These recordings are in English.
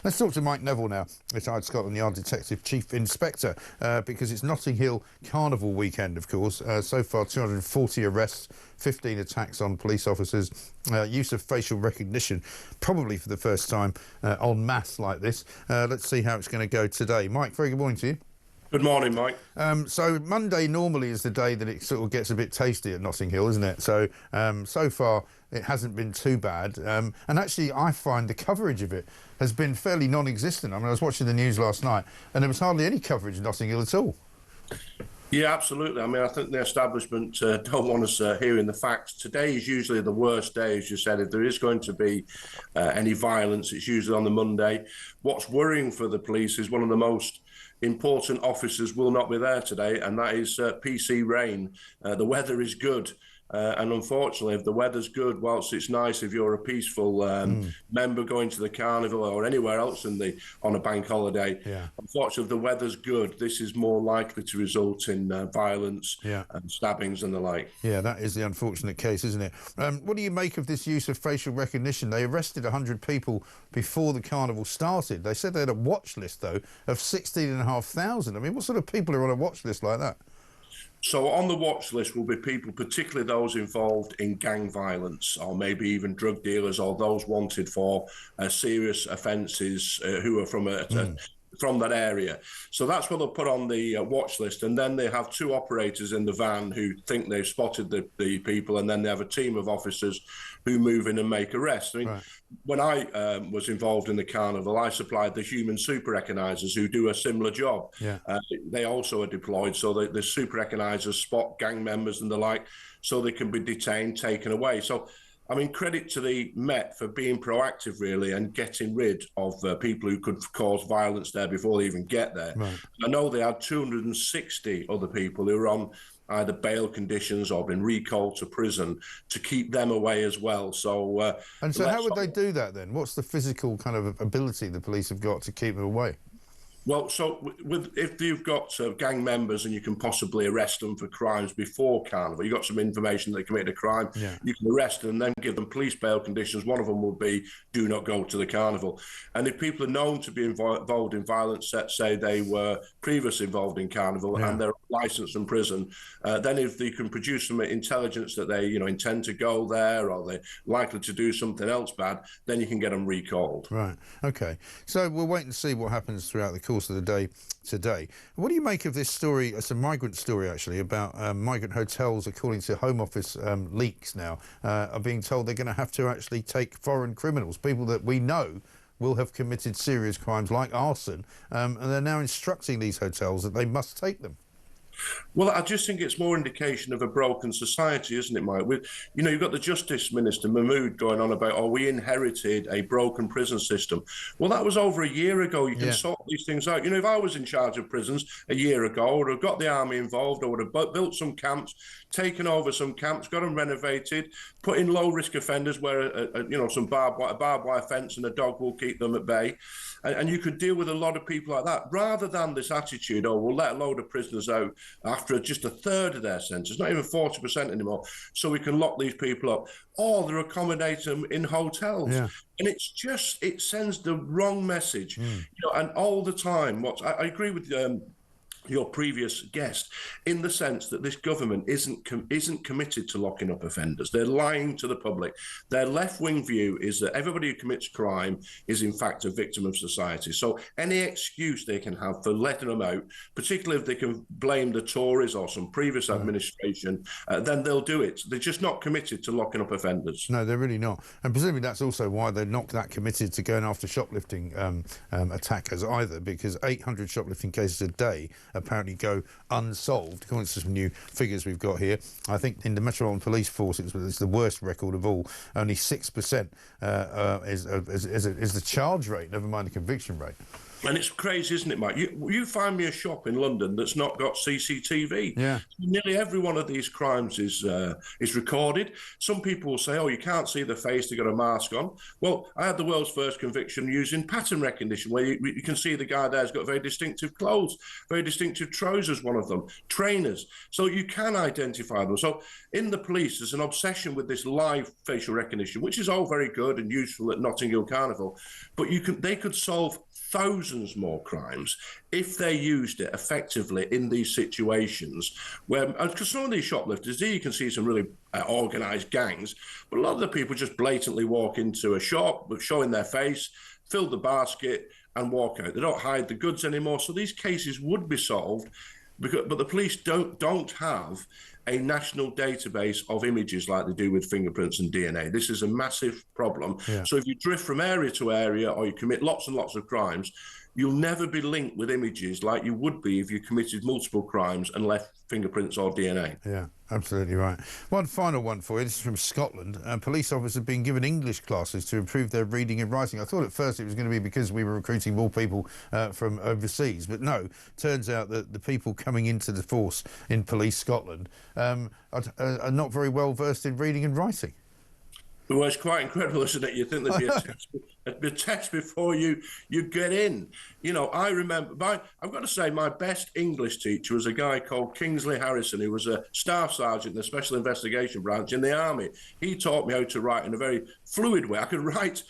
Let's talk to Mike Neville now, retired Scotland Yard Detective Chief Inspector, because it's Notting Hill Carnival weekend, of course. So far, 240 arrests, 15 attacks on police officers, use of facial recognition, probably for the first time en masse like this. Let's see how it's going to go today. Mike, very good morning to you. Good morning, Mike. So Monday normally is the day that it sort of gets a bit tasty at Notting Hill, isn't it? So so far it hasn't been too bad. And actually I find the coverage of it has been fairly non-existent. I mean, I was watching the news last night and there was hardly any coverage of Notting Hill at all. Yeah, absolutely. I mean, I think the establishment don't want us hearing the facts. Today is usually the worst day, as you said. If there is going to be any violence, it's usually on the Monday. What's worrying for the police is one of the most important officers will not be there today, and that is PC Rain. The weather is good. And unfortunately, if the weather's good, whilst it's nice if you're a peaceful member going to the carnival or anywhere else on a bank holiday, unfortunately, if the weather's good, this is more likely to result in violence and stabbings and the like. Yeah, that is the unfortunate case, isn't it? What do you make of this use of facial recognition? They arrested 100 people before the carnival started. They said they had a watch list, though, of 16,500. I mean, what sort of people are on a watch list like that? So on the watch list will be people, particularly those involved in gang violence or maybe even drug dealers or those wanted for serious offences who are from from that area. So that's what they'll put on the watch list. And then they have two operators in the van who think they've spotted the people, and then they have a team of officers who move in and make arrests. I mean, when I was involved in the carnival, I supplied the human super recognisers who do a similar job. They also are deployed, so the super recognisers spot gang members and the like, so they can be detained, taken away. So I mean, credit to the Met for being proactive, really, and getting rid of people who could cause violence there before they even get there. I know they had 260 other people who were on either bail conditions or been recalled to prison to keep them away as well. So, and so how would they do that then? What's the physical kind of ability the police have got to keep them away? Well, so if you've got gang members and you can possibly arrest them for crimes before carnival, you've got some information they committed a crime, you can arrest them and then give them police bail conditions. One of them would be do not go to the carnival. And if people are known to be involved in violence, let's say they were previously involved in carnival and they're licensed from prison, then if they can produce some intelligence that they intend to go there or they're likely to do something else bad, then you can get them recalled. Right, OK. So we'll wait and see what happens throughout the course of the day today. What do you make of this story? It's a migrant story, actually, about migrant hotels, according to Home Office leaks now, are being told they're going to have to actually take foreign criminals, people that we know will have committed serious crimes like arson, and they're now instructing these hotels that they must take them. Well, I just think it's more indication of a broken society, isn't it, Mike? You've got the Justice Minister, Mahmood, going on about, we inherited a broken prison system. Well, that was over a year ago. You can sort these things out. If I was in charge of prisons a year ago, I would have got the army involved, I would have built some camps, taken over some camps, got them renovated, put in low-risk offenders where, some barbed wire fence and a dog will keep them at bay. And you could deal with a lot of people like that, rather than this attitude, we'll let a load of prisoners out after just a third of their sentence, not even 40% anymore, so we can lock these people up. Or they're accommodating them in hotels. And it sends the wrong message. And all the time, I agree with your previous guest, in the sense that this government isn't committed to locking up offenders. They're lying to the public. Their left-wing view is that everybody who commits crime is in fact a victim of society. So any excuse they can have for letting them out, particularly if they can blame the Tories or some previous administration, then they'll do it. They're just not committed to locking up offenders. No, they're really not. And presumably that's also why they're not that committed to going after shoplifting attackers either, because 800 shoplifting cases a day apparently go unsolved, according to some new figures we've got here. I think in the Metropolitan Police Force it's the worst record of all. Only 6% is the charge rate, never mind the conviction rate. And it's crazy, isn't it, Mike? You find me a shop in London that's not got CCTV. Yeah. Nearly every one of these crimes is recorded. Some people will say, "Oh, you can't see the face; they've got a mask on." Well, I had the world's first conviction using pattern recognition, where you can see the guy there's got very distinctive clothes, very distinctive trousers. One of them, trainers, so you can identify them. So in the police, there's an obsession with this live facial recognition, which is all very good and useful at Hill Carnival, but they could solve thousands more crimes if they used it effectively in these situations where, because some of these shoplifters, you can see some really organised gangs, but a lot of the people just blatantly walk into a shop showing their face, fill the basket and walk out. They don't hide the goods anymore. So these cases would be solved, but the police don't have a national database of images like they do with fingerprints and DNA. This is a massive problem. Yeah. So if you drift from area to area or you commit lots and lots of crimes, you'll never be linked with images like you would be if you committed multiple crimes and left fingerprints or DNA. Yeah, absolutely right. One final one for you. This is from Scotland. Police officers have been given English classes to improve their reading and writing. I thought at first it was going to be because we were recruiting more people from overseas, but no, turns out that the people coming into the force in Police Scotland are not very well versed in reading and writing. Well, it's quite incredible, isn't it? You think there'd be a test before you get in. You know, I remember, I've got to say, my best English teacher was a guy called Kingsley Harrison, who was a staff sergeant in the Special Investigation Branch in the Army. He taught me how to write in a very fluid way. I could write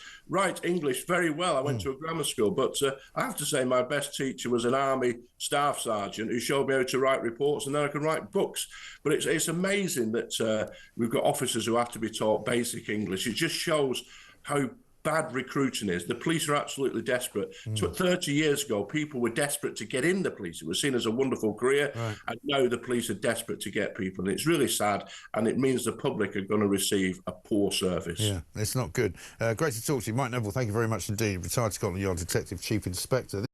English very well. I went to a grammar school, but I have to say my best teacher was an Army staff sergeant who showed me how to write reports, and then I could write books. But it's amazing that we've got officers who have to be taught basic English. It just shows how bad recruiting is. The police are absolutely desperate. 30 years ago, people were desperate to get in the police. It was seen as a wonderful career, right. And now the police are desperate to get people. And it's really sad, and it means the public are going to receive a poor service. Yeah, it's not good. Great to talk to you. Mike Neville, thank you very much indeed. Retired Scotland Yard Detective Chief Inspector.